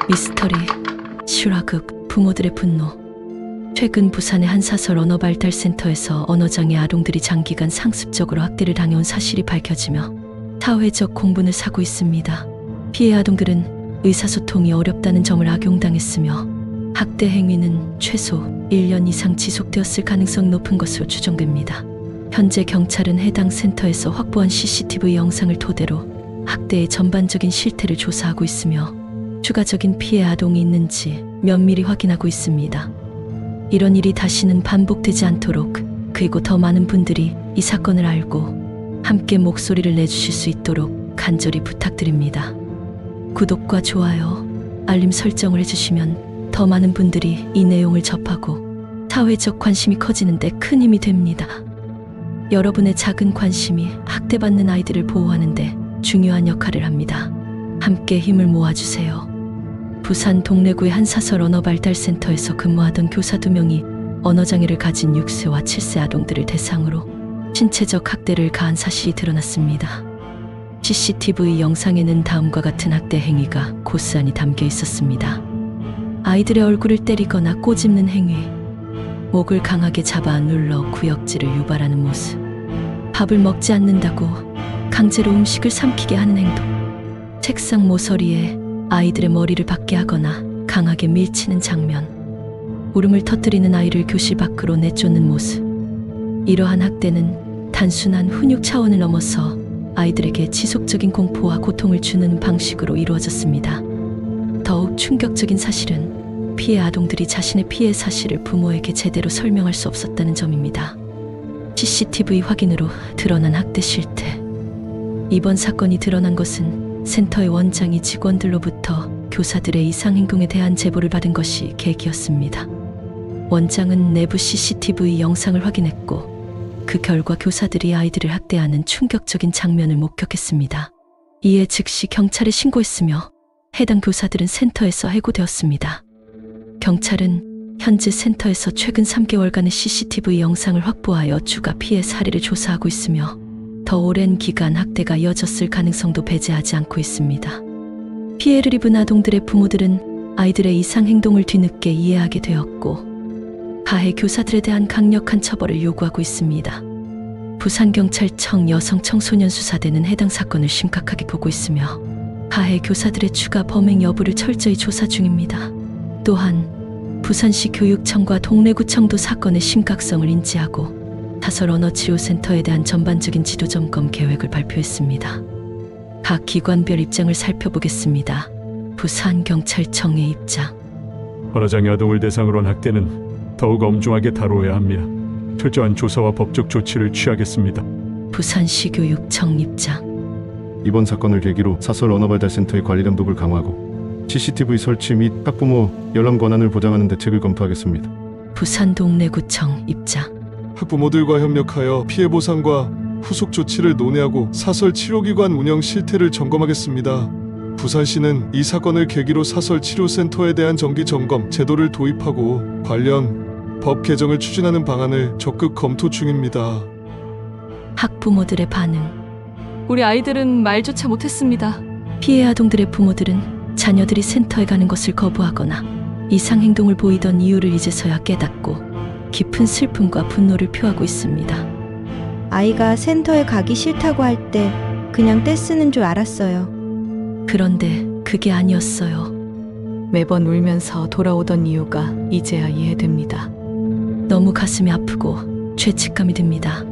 미스터리, 실화극, 부모들의 분노. 최근 부산의 한 사설 언어발달센터에서 언어장애 아동들이 장기간 상습적으로 학대를 당해온 사실이 밝혀지며 사회적 공분을 사고 있습니다. 피해 아동들은 의사소통이 어렵다는 점을 악용당했으며 학대 행위는 최소 1년 이상 지속되었을 가능성이 높은 것으로 추정됩니다. 현재 경찰은 해당 센터에서 확보한 CCTV 영상을 토대로 학대의 전반적인 실태를 조사하고 있으며 추가적인 피해 아동이 있는지 면밀히 확인하고 있습니다. 이런 일이 다시는 반복되지 않도록, 그리고 더 많은 분들이 이 사건을 알고 함께 목소리를 내주실 수 있도록 간절히 부탁드립니다. 구독과 좋아요, 알림 설정을 해주시면 더 많은 분들이 이 내용을 접하고 사회적 관심이 커지는 데 큰 힘이 됩니다. 여러분의 작은 관심이 학대받는 아이들을 보호하는 데 중요한 역할을 합니다. 함께 힘을 모아주세요. 부산 동래구의 한 사설 언어발달센터에서 근무하던 교사 2명이 언어장애를 가진 6세와 7세 아동들을 대상으로 신체적 학대를 가한 사실이 드러났습니다. CCTV 영상에는 다음과 같은 학대 행위가 고스란히 담겨 있었습니다. 아이들의 얼굴을 때리거나 꼬집는 행위, 목을 강하게 잡아 눌러 구역질을 유발하는 모습, 밥을 먹지 않는다고 강제로 음식을 삼키게 하는 행동, 책상 모서리에 아이들의 머리를 박게 하거나 강하게 밀치는 장면, 울음을 터뜨리는 아이를 교실 밖으로 내쫓는 모습. 이러한 학대는 단순한 훈육 차원을 넘어서 아이들에게 지속적인 공포와 고통을 주는 방식으로 이루어졌습니다. 더욱 충격적인 사실은 피해 아동들이 자신의 피해 사실을 부모에게 제대로 설명할 수 없었다는 점입니다. CCTV 확인으로 드러난 학대 실태. 이번 사건이 드러난 것은 센터의 원장이 직원들로부터 교사들의 이상 행동에 대한 제보를 받은 것이 계기였습니다. 원장은 내부 CCTV 영상을 확인했고 그 결과 교사들이 아이들을 학대하는 충격적인 장면을 목격했습니다. 이에 즉시 경찰에 신고했으며 해당 교사들은 센터에서 해고되었습니다. 경찰은 현재 센터에서 최근 3개월간의 CCTV 영상을 확보하여 추가 피해 사례를 조사하고 있으며 더 오랜 기간 학대가 이어졌을 가능성도 배제하지 않고 있습니다. 피해를 입은 아동들의 부모들은 아이들의 이상 행동을 뒤늦게 이해하게 되었고 가해 교사들에 대한 강력한 처벌을 요구하고 있습니다. 부산경찰청 여성청소년수사대는 해당 사건을 심각하게 보고 있으며 가해 교사들의 추가 범행 여부를 철저히 조사 중입니다. 또한 부산시 교육청과 동래구청도 사건의 심각성을 인지하고 사설 언어치료센터에 대한 전반적인 지도점검 계획을 발표했습니다. 각 기관별 입장을 살펴보겠습니다. 부산경찰청의 입장. 언어장애 아동을 대상으로 한 학대는 더욱 엄중하게 다뤄야 합니다. 철저한 조사와 법적 조치를 취하겠습니다. 부산시 교육청 입장. 이번 사건을 계기로 사설 언어발달센터의 관리 감독을 강화하고 CCTV 설치 및 학부모 열람 권한을 보장하는 대책을 검토하겠습니다. 부산 동래구청 입장. 학부모들과 협력하여 피해 보상과 후속 조치를 논의하고 사설 치료기관 운영 실태를 점검하겠습니다. 부산시는 이 사건을 계기로 사설 치료센터에 대한 정기 점검 제도를 도입하고 관련 법 개정을 추진하는 방안을 적극 검토 중입니다. 학부모들의 반응. 우리 아이들은 말조차 못했습니다. 피해 아동들의 부모들은 자녀들이 센터에 가는 것을 거부하거나 이상 행동을 보이던 이유를 이제서야 깨닫고 깊은 슬픔과 분노를 표하고 있습니다. 아이가 센터에 가기 싫다고 할 때 그냥 떼쓰는 줄 알았어요. 그런데 그게 아니었어요. 매번 울면서 돌아오던 이유가 이제야 이해됩니다. 너무 가슴이 아프고 죄책감이 듭니다.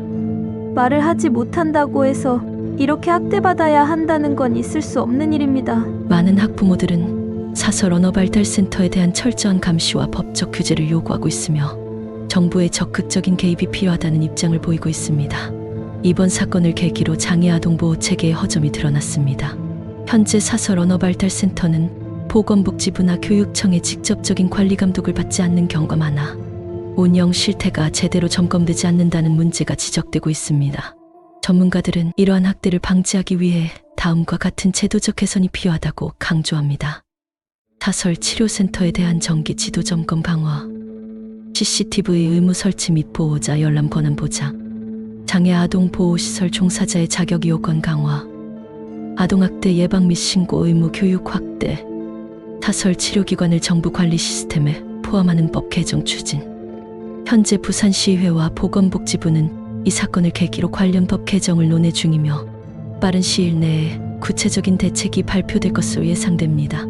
말을 하지 못한다고 해서 이렇게 학대받아야 한다는 건 있을 수 없는 일입니다. 많은 학부모들은 사설 언어발달센터에 대한 철저한 감시와 법적 규제를 요구하고 있으며 정부의 적극적인 개입이 필요하다는 입장을 보이고 있습니다. 이번 사건을 계기로 장애 아동 보호 체계의 허점이 드러났습니다. 현재 사설 언어발달센터는 보건복지부나 교육청의 직접적인 관리 감독을 받지 않는 경우가 많아 운영 실태가 제대로 점검되지 않는다는 문제가 지적되고 있습니다. 전문가들은 이러한 학대를 방지하기 위해 다음과 같은 제도적 개선이 필요하다고 강조합니다. 사설 치료센터에 대한 정기 지도 점검 강화, CCTV 의무 설치 및 보호자 열람 권한 보장, 장애 아동 보호시설 종사자의 자격 요건 강화, 아동학대 예방 및 신고 의무 교육 확대, 사설 치료기관을 정부 관리 시스템에 포함하는 법 개정 추진. 현재 부산시의회와 보건복지부는 이 사건을 계기로 관련 법 개정을 논의 중이며 빠른 시일 내에 구체적인 대책이 발표될 것으로 예상됩니다.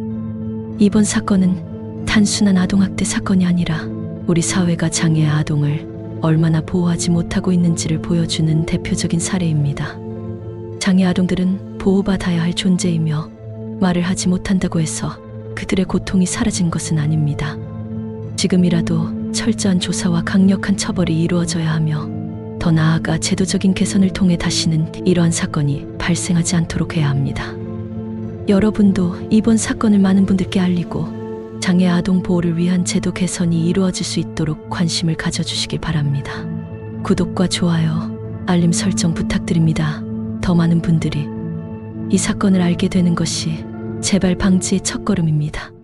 이번 사건은 단순한 아동학대 사건이 아니라 우리 사회가 장애 아동을 얼마나 보호하지 못하고 있는지를 보여주는 대표적인 사례입니다. 장애 아동들은 보호받아야 할 존재이며 말을 하지 못한다고 해서 그들의 고통이 사라진 것은 아닙니다. 지금이라도 철저한 조사와 강력한 처벌이 이루어져야 하며 더 나아가 제도적인 개선을 통해 다시는 이러한 사건이 발생하지 않도록 해야 합니다. 여러분도 이번 사건을 많은 분들께 알리고 장애 아동 보호를 위한 제도 개선이 이루어질 수 있도록 관심을 가져주시길 바랍니다. 구독과 좋아요, 알림 설정 부탁드립니다. 더 많은 분들이 이 사건을 알게 되는 것이 재발 방지의 첫걸음입니다.